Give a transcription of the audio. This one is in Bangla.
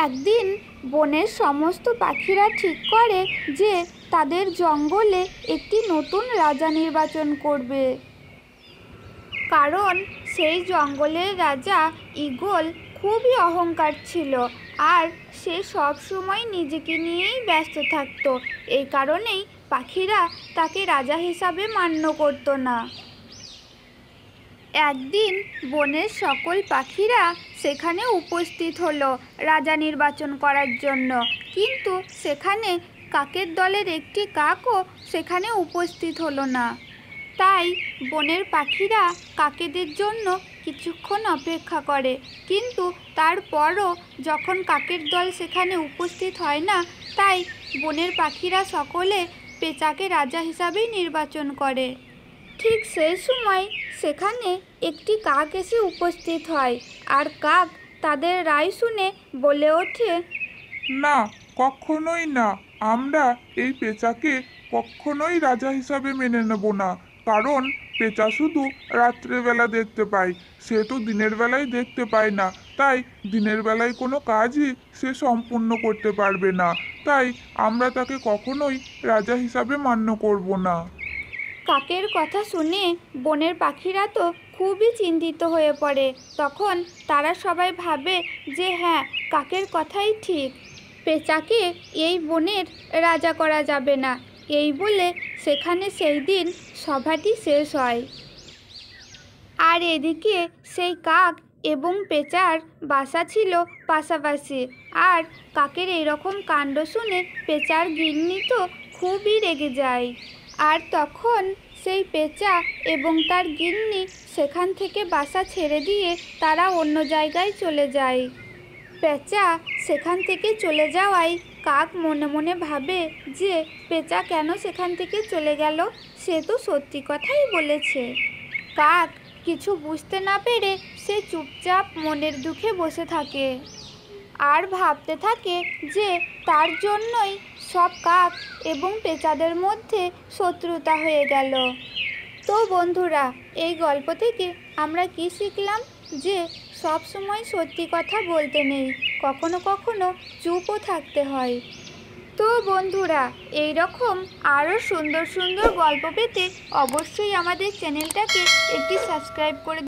একদিন বনের সমস্ত পাখিরা ঠিক করে যে তাদের জঙ্গলে একটি নতুন রাজা নির্বাচন করবে। কারণ সেই জঙ্গলের রাজা ঈগল খুবই অহংকার ছিল, আর সে সব সময় নিজেকে নিয়েই ব্যস্ত থাকতো। এই কারণেই পাখিরা তাকে রাজা হিসাবে মান্য করতো না। একদিন বনের সকল পাখিরা সেখানে উপস্থিত হলো রাজা নির্বাচন করার জন্য, কিন্তু সেখানে কাকের দলের একটি কাকও সেখানে উপস্থিত হলো না। তাই বনের পাখিরা কাকেদের জন্য কিছুক্ষণ অপেক্ষা করে, কিন্তু তারপরও যখন কাকের দল সেখানে উপস্থিত হয় না, তাই বনের পাখিরা সকলে পেঁচাকে রাজা হিসাবেই নির্বাচন করে। ঠিক সেই সময় সেখানে একটি কাক এসে উপস্থিত হয়, আর কাক তাদের রায় শুনে বলে ওঠে, না, কখনোই না। আমরা এই পেঁচাকে কখনোই রাজা হিসাবে মেনে নেব না। কারণ পেঁচা শুধু রাত্রেবেলা দেখতে পায়, সে তো দিনের বেলায় দেখতে পায় না। তাই দিনের বেলায় কোনো কাজই সে সম্পূর্ণ করতে পারবে না। তাই আমরা তাকে কখনোই রাজা হিসাবে মান্য করব না। কাকের কথা শুনে বনের পাখিরা তো খুবই চিন্তিত হয়ে পড়ে। তখন তারা সবাই ভাবে যে হ্যাঁ, কাকের কথাই ঠিক, পেঁচাকে এই বনের রাজা করা যাবে না। এই বলে সেখানে সেই দিন সভাটি শেষ হয়। আর এদিকে সেই কাক এবং পেঁচার বাসা ছিল পাশাপাশি, আর কাকের এইরকম কাণ্ড শুনে পেঁচার গিন্নি তো খুবই রেগে যায়। আর তখন সেই পেঁচা এবং তার গিন্নি সেখান থেকে বাসা ছেড়ে দিয়ে তারা অন্য জায়গায় চলে যায়। পেঁচা সেখান থেকে চলে যাওয়ায় কাক মনে মনে ভাবে যে পেঁচা কেন সেখান থেকে চলে গেল, সে তো সত্যি কথাই বলেছে। কাক কিছু বুঝতে না পেরে সে চুপচাপ মনের দুঃখে বসে থাকে আর ভাবতে থাকে যে তার জন্যই সব কাক এবং পেঁচাদের মধ্যে শত্রুতা হয়ে গেল। তো বন্ধুরা, এই গল্প থেকে আমরা কি শিখলাম? যে সব সময় সত্যি কথা বলতে নেই, কখনো কখনো চুপও থাকতে হয়। তো বন্ধুরা, এই রকম আরও সুন্দর সুন্দর গল্প পেতে অবশ্যই আমাদের চ্যানেলটাকে একটি সাবস্ক্রাইব করে